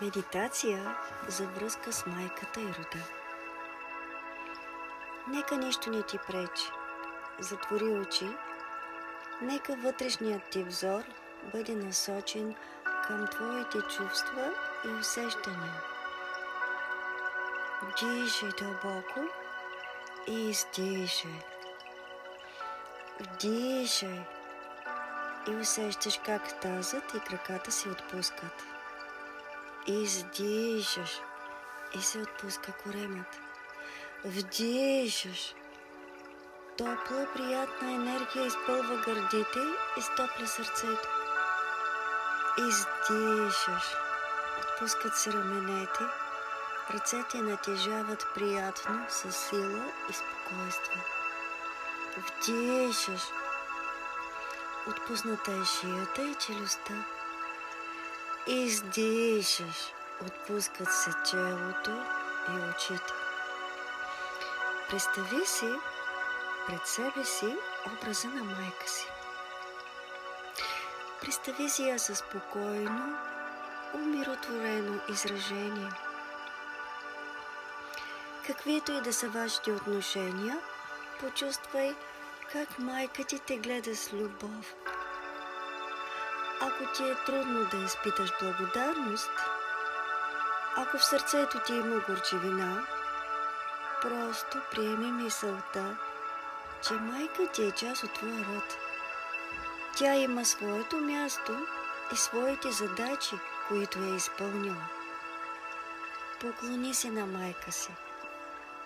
Медитация за връзка с майката и рода. Нека нищо не ти пречи. Затвори очи. Нека вътрешният ти взор бъде насочен към твоите чувства и усещания. Вдишай дълбоко и издишай. Вдишай и усещаш как тазът и краката се отпускат. Издишаш и се отпуска коремът. Вдишаш. Топла, приятна енергия изпълва гърдите и стопля сърцето. Издишаш. Отпускат се раменете. Ръцете натежават приятно, със сила и спокойствие. Вдишаш. Отпусната е шията и челюстта. Издишаш. Отпускат се челото и очите. Представи си пред себе си образа на майка си. Представи си я със спокойно, умиротворено изражение. Каквито и да са вашите отношения, почувствай как майка ти те гледа с любов. Ако ти е трудно да изпиташ благодарност, ако в сърцето ти има горчивина, просто приеми мисълта, че майка ти е част от твоя род. Тя има своето място и своите задачи, които е изпълнила. Поклони се на майка си.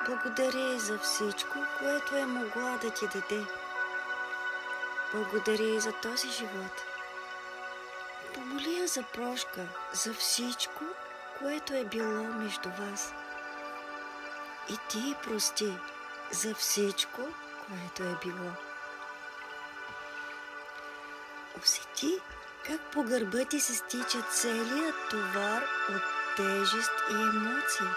Благодари за всичко, което е могла да ти даде. Благодари за този живот. Помоли я за прошка за всичко, което е било между вас. И ти прости за всичко, което е било. Усети как по гърба ти се стича целият товар от тежест и емоции.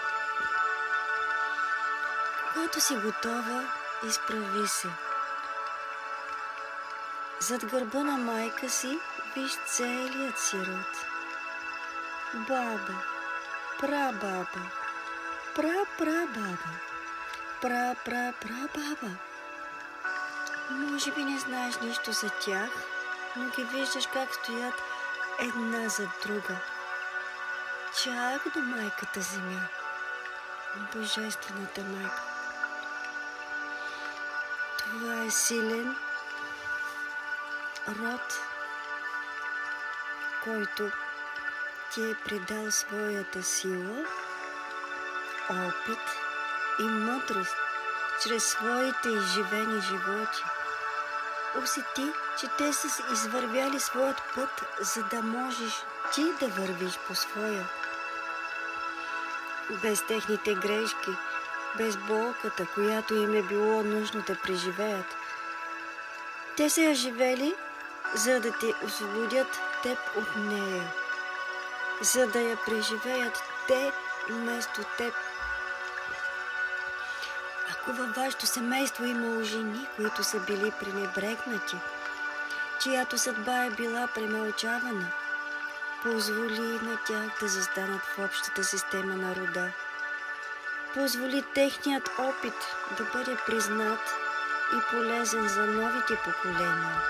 Когато си готова, изправи се. Зад гърба на майка си виж целият си род. Баба, прабаба, прапрабаба, прапрапрабаба. Може би не знаеш нищо за тях, но ги виждаш как стоят една зад друга. Чак до майката земя, Божествената майка. Това е силен род, който ти е предал своята сила, опит и мъдрост чрез своите изживени животи. Усети, че те са извървяли своят път, за да можеш ти да вървиш по своя. Без техните грешки, без болката, която им е било нужно да преживеят. Те са я живели, за да те освободят теб от нея, за да я преживеят те вместо теб. Ако във вашето семейство имало жени, които са били пренебрегнати, чиято съдба е била премълчавана, позволи на тях да застанат в общата система на рода. Позволи техният опит да бъде признат и полезен за новите поколения.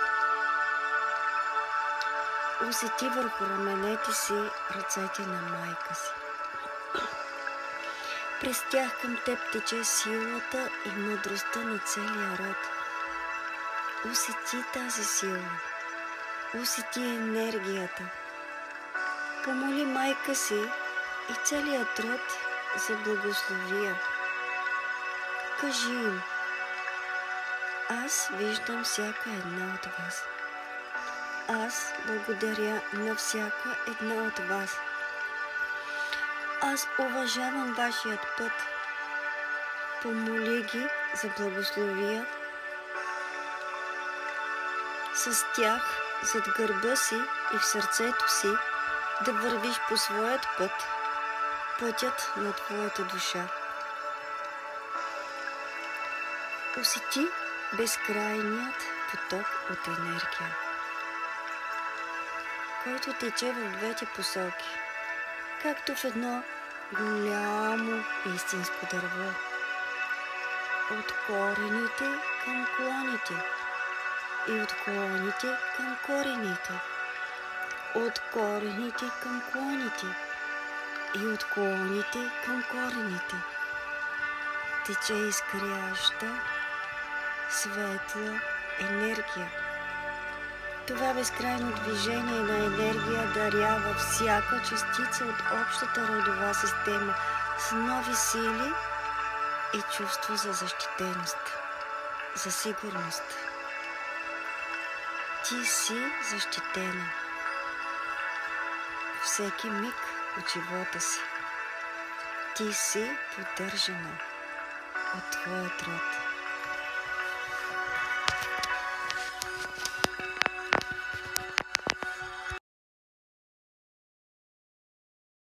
Усети върху раменете си ръцете на майка си. През тях към теб тече силата и мъдростта на целия род. Усети тази сила. Усети енергията. Помоли майка си и целият род за благословия. Кажи им: аз виждам всяка една от вас. Аз благодаря на всяка една от вас. Аз уважавам вашият път. Помоли ги за благословия. С тях зад гърба си и в сърцето си да вървиш по своят път, пътят на твоята душа. Усети безкрайният поток от енергия, който тече в двете посоки. както в едно голямо истинско дърво. От корените към клоните и от клоните към корените, от корените към клоните и от клоните към корените тече изкряща, светла енергия. Това безкрайно движение на енергия дарява всяка частица от общата родова система с нови сили и чувство за защитеност, за сигурност. Ти си защитена всеки миг от живота си. Ти си поддържана от твоят род.